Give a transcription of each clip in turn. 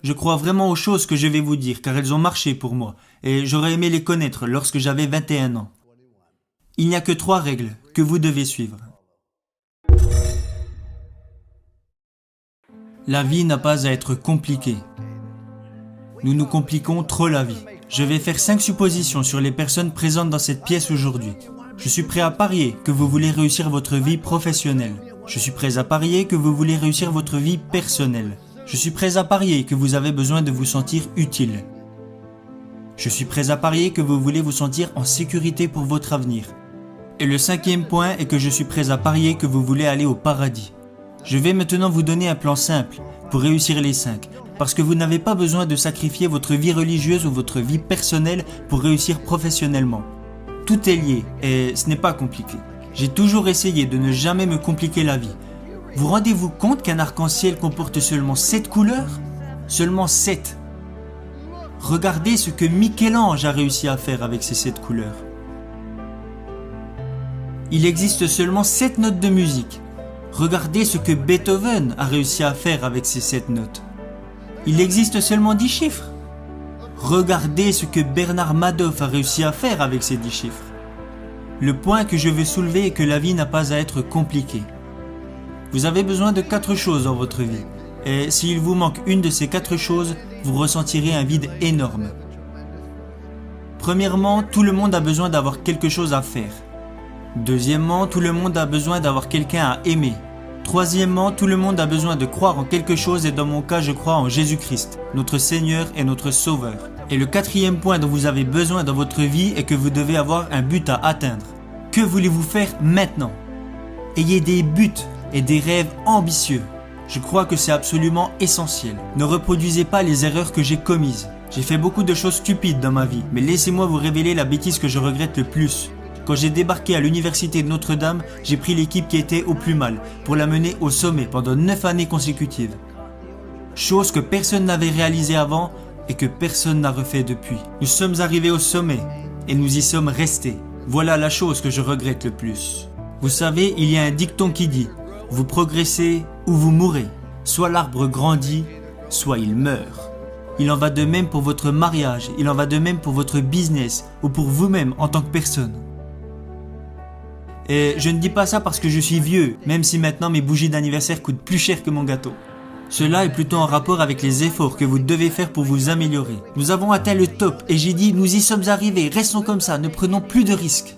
Je crois vraiment aux choses que je vais vous dire car elles ont marché pour moi et j'aurais aimé les connaître lorsque j'avais 21 ans. Il n'y a que 3 règles que vous devez suivre. La vie n'a pas à être compliquée. Nous nous compliquons trop la vie. Je vais faire 5 suppositions sur les personnes présentes dans cette pièce aujourd'hui. Je suis prêt à parier que vous voulez réussir votre vie professionnelle. Je suis prêt à parier que vous voulez réussir votre vie personnelle. Je suis prêt à parier que vous avez besoin de vous sentir utile. Je suis prêt à parier que vous voulez vous sentir en sécurité pour votre avenir. Et le 5e point est que je suis prêt à parier que vous voulez aller au paradis. Je vais maintenant vous donner un plan simple pour réussir les 5, parce que vous n'avez pas besoin de sacrifier votre vie religieuse ou votre vie personnelle pour réussir professionnellement. Tout est lié et ce n'est pas compliqué. J'ai toujours essayé de ne jamais me compliquer la vie. Vous rendez-vous compte qu'un arc-en-ciel comporte seulement 7 couleurs ? Seulement 7. Regardez ce que Michel-Ange a réussi à faire avec ces 7 couleurs. Il existe seulement 7 notes de musique. Regardez ce que Beethoven a réussi à faire avec ces 7 notes. Il existe seulement 10 chiffres. Regardez ce que Bernard Madoff a réussi à faire avec ces 10 chiffres. Le point que je veux soulever est que la vie n'a pas à être compliquée. Vous avez besoin de 4 choses dans votre vie. Et s'il vous manque une de ces 4 choses, vous ressentirez un vide énorme. Premièrement, tout le monde a besoin d'avoir quelque chose à faire. Deuxièmement, tout le monde a besoin d'avoir quelqu'un à aimer. Troisièmement, tout le monde a besoin de croire en quelque chose et dans mon cas, je crois en Jésus-Christ, notre Seigneur et notre Sauveur. Et le 4e point dont vous avez besoin dans votre vie est que vous devez avoir un but à atteindre. Que voulez-vous faire maintenant ? Ayez des buts et des rêves ambitieux. Je crois que c'est absolument essentiel. Ne reproduisez pas les erreurs que j'ai commises. J'ai fait beaucoup de choses stupides dans ma vie, mais laissez-moi vous révéler la bêtise que je regrette le plus. Quand j'ai débarqué à l'université de Notre-Dame, j'ai pris l'équipe qui était au plus mal pour la mener au sommet pendant 9 années consécutives. Chose que personne n'avait réalisée avant et que personne n'a refait depuis. Nous sommes arrivés au sommet et nous y sommes restés. Voilà la chose que je regrette le plus. Vous savez, il y a un dicton qui dit « Vous progressez ou vous mourrez. Soit l'arbre grandit, soit il meurt. » Il en va de même pour votre mariage, il en va de même pour votre business ou pour vous-même en tant que personne. Et je ne dis pas ça parce que je suis vieux, même si maintenant mes bougies d'anniversaire coûtent plus cher que mon gâteau. Cela est plutôt en rapport avec les efforts que vous devez faire pour vous améliorer. Nous avons atteint le top et j'ai dit nous y sommes arrivés, restons comme ça, ne prenons plus de risques.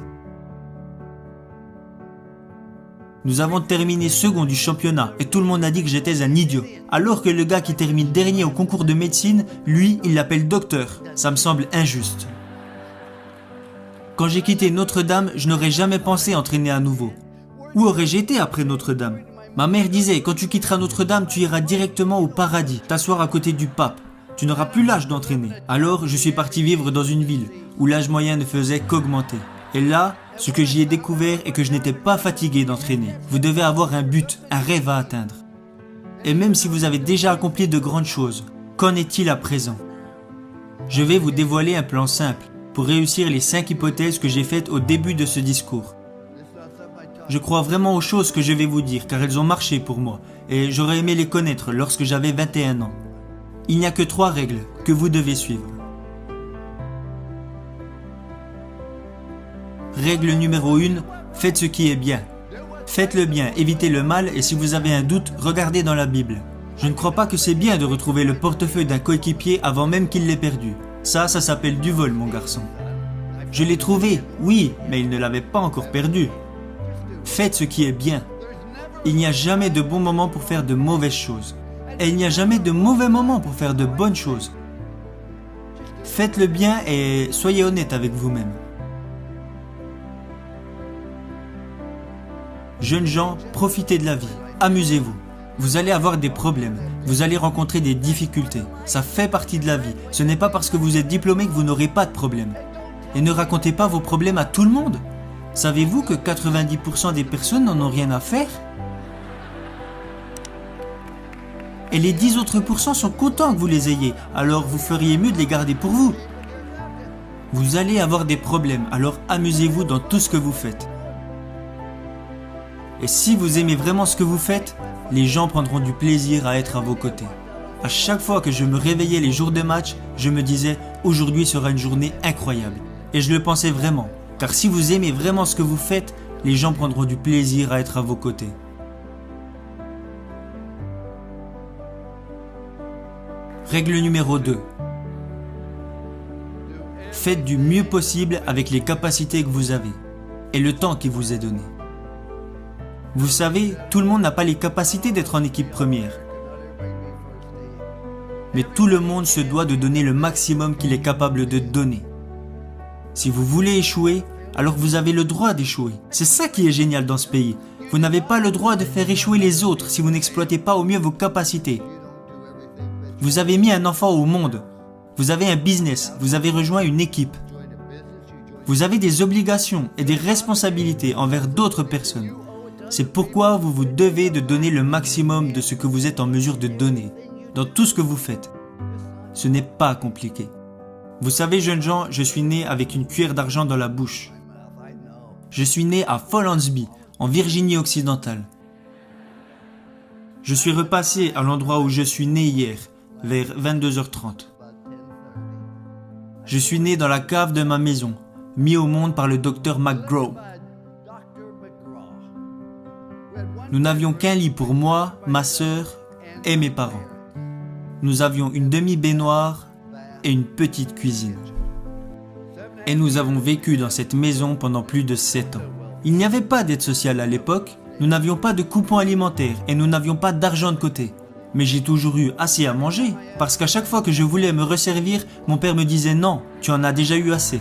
Nous avons terminé second du championnat et tout le monde a dit que j'étais un idiot. Alors que le gars qui termine dernier au concours de médecine, lui, il l'appelle docteur. Ça me semble injuste. Quand j'ai quitté Notre-Dame, je n'aurais jamais pensé entraîner à nouveau. Où aurais-je été après Notre-Dame ? Ma mère disait, quand tu quitteras Notre-Dame, tu iras directement au paradis, t'asseoir à côté du pape. Tu n'auras plus l'âge d'entraîner. Alors, je suis parti vivre dans une ville où l'âge moyen ne faisait qu'augmenter. Et là, ce que j'y ai découvert est que je n'étais pas fatigué d'entraîner. Vous devez avoir un but, un rêve à atteindre. Et même si vous avez déjà accompli de grandes choses, qu'en est-il à présent ? Je vais vous dévoiler un plan simple pour réussir les 5 hypothèses que j'ai faites au début de ce discours. Je crois vraiment aux choses que je vais vous dire car elles ont marché pour moi et j'aurais aimé les connaître lorsque j'avais 21 ans. Il n'y a que 3 règles que vous devez suivre. Règle numéro 1, faites ce qui est bien. Faites le bien, évitez le mal et si vous avez un doute, regardez dans la Bible. Je ne crois pas que c'est bien de retrouver le portefeuille d'un coéquipier avant même qu'il l'ait perdu. Ça s'appelle du vol, mon garçon. Je l'ai trouvé, oui, mais il ne l'avait pas encore perdu. Faites ce qui est bien. Il n'y a jamais de bon moment pour faire de mauvaises choses. Et il n'y a jamais de mauvais moment pour faire de bonnes choses. Faites le bien et soyez honnête avec vous-même. Jeunes gens, profitez de la vie. Amusez-vous. Vous allez avoir des problèmes, vous allez rencontrer des difficultés. Ça fait partie de la vie. Ce n'est pas parce que vous êtes diplômé que vous n'aurez pas de problème. Et ne racontez pas vos problèmes à tout le monde. Savez-vous que 90% des personnes n'en ont rien à faire ? Et les 10 autres pourcents sont contents que vous les ayez, alors vous feriez mieux de les garder pour vous. Vous allez avoir des problèmes, alors amusez-vous dans tout ce que vous faites. Et si vous aimez vraiment ce que vous faites, les gens prendront du plaisir à être à vos côtés. À chaque fois que je me réveillais les jours de match, je me disais « Aujourd'hui sera une journée incroyable ». Et je le pensais vraiment, car si vous aimez vraiment ce que vous faites, les gens prendront du plaisir à être à vos côtés. Règle numéro 2. Faites du mieux possible avec les capacités que vous avez et le temps qui vous est donné. Vous savez, tout le monde n'a pas les capacités d'être en équipe première. Mais tout le monde se doit de donner le maximum qu'il est capable de donner. Si vous voulez échouer, alors vous avez le droit d'échouer. C'est ça qui est génial dans ce pays. Vous n'avez pas le droit de faire échouer les autres si vous n'exploitez pas au mieux vos capacités. Vous avez mis un enfant au monde. Vous avez un business. Vous avez rejoint une équipe. Vous avez des obligations et des responsabilités envers d'autres personnes. C'est pourquoi vous vous devez de donner le maximum de ce que vous êtes en mesure de donner, dans tout ce que vous faites. Ce n'est pas compliqué. Vous savez, jeunes gens, je suis né avec une cuillère d'argent dans la bouche. Je suis né à Follansbee, en Virginie occidentale. Je suis repassé à l'endroit où je suis né hier, vers 22h30. Je suis né dans la cave de ma maison, mis au monde par le docteur McGraw. Nous n'avions qu'un lit pour moi, ma sœur et mes parents. Nous avions une demi-baignoire et une petite cuisine. Et nous avons vécu dans cette maison pendant plus de 7 ans. Il n'y avait pas d'aide sociale à l'époque, nous n'avions pas de coupons alimentaires et nous n'avions pas d'argent de côté. Mais j'ai toujours eu assez à manger, parce qu'à chaque fois que je voulais me resservir, mon père me disait « Non, tu en as déjà eu assez ».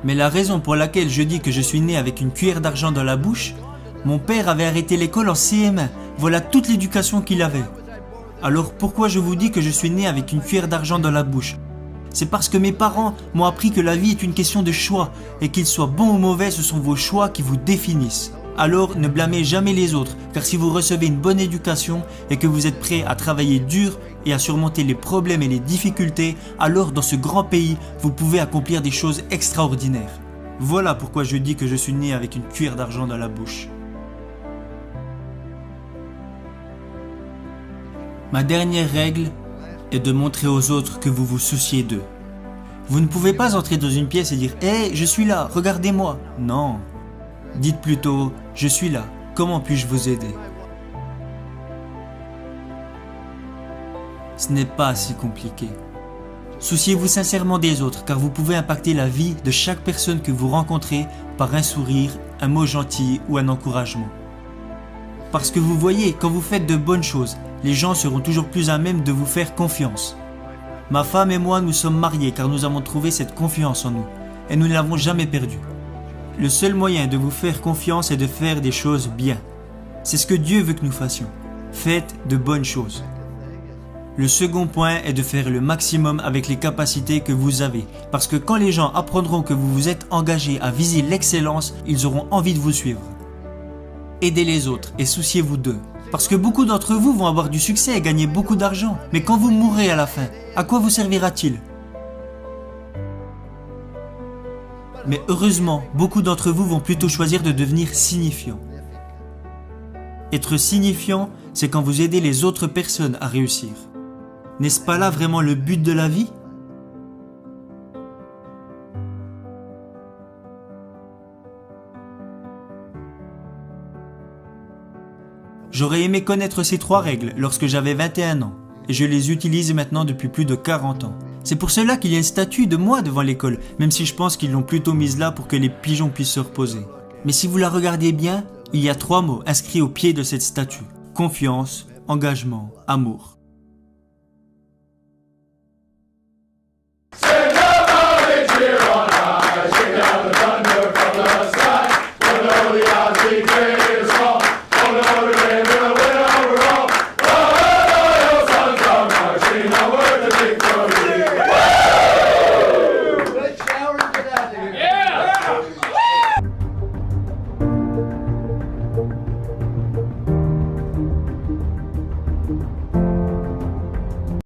Mais la raison pour laquelle je dis que je suis né avec une cuillère d'argent dans la bouche, mon père avait arrêté l'école en CM1, voilà toute l'éducation qu'il avait. Alors pourquoi je vous dis que je suis né avec une cuillère d'argent dans la bouche? C'est parce que mes parents m'ont appris que la vie est une question de choix, et qu'ils soient bons ou mauvais, ce sont vos choix qui vous définissent. Alors ne blâmez jamais les autres, car si vous recevez une bonne éducation et que vous êtes prêt à travailler dur et à surmonter les problèmes et les difficultés, alors dans ce grand pays, vous pouvez accomplir des choses extraordinaires. Voilà pourquoi je dis que je suis né avec une cuillère d'argent dans la bouche. Ma dernière règle est de montrer aux autres que vous vous souciez d'eux. Vous ne pouvez pas entrer dans une pièce et dire « Hey, je suis là, regardez-moi ». Non. Dites plutôt « Je suis là, comment puis-je vous aider ?» Ce n'est pas si compliqué. Souciez-vous sincèrement des autres, car vous pouvez impacter la vie de chaque personne que vous rencontrez par un sourire, un mot gentil ou un encouragement. Parce que vous voyez, quand vous faites de bonnes choses, les gens seront toujours plus à même de vous faire confiance. Ma femme et moi, nous sommes mariés car nous avons trouvé cette confiance en nous, et nous ne l'avons jamais perdue. Le seul moyen de vous faire confiance est de faire des choses bien. C'est ce que Dieu veut que nous fassions. Faites de bonnes choses. Le second point est de faire le maximum avec les capacités que vous avez, parce que quand les gens apprendront que vous vous êtes engagé à viser l'excellence, ils auront envie de vous suivre. Aidez les autres et souciez-vous d'eux. Parce que beaucoup d'entre vous vont avoir du succès et gagner beaucoup d'argent. Mais quand vous mourrez à la fin, à quoi vous servira-t-il? Mais heureusement, beaucoup d'entre vous vont plutôt choisir de devenir signifiants. Être signifiant, c'est quand vous aidez les autres personnes à réussir. N'est-ce pas là vraiment le but de la vie? J'aurais aimé connaître ces 3 règles lorsque j'avais 21 ans, et je les utilise maintenant depuis plus de 40 ans. C'est pour cela qu'il y a une statue de moi devant l'école, même si je pense qu'ils l'ont plutôt mise là pour que les pigeons puissent se reposer. Mais si vous la regardez bien, il y a 3 mots inscrits au pied de cette statue. Confiance, engagement, amour.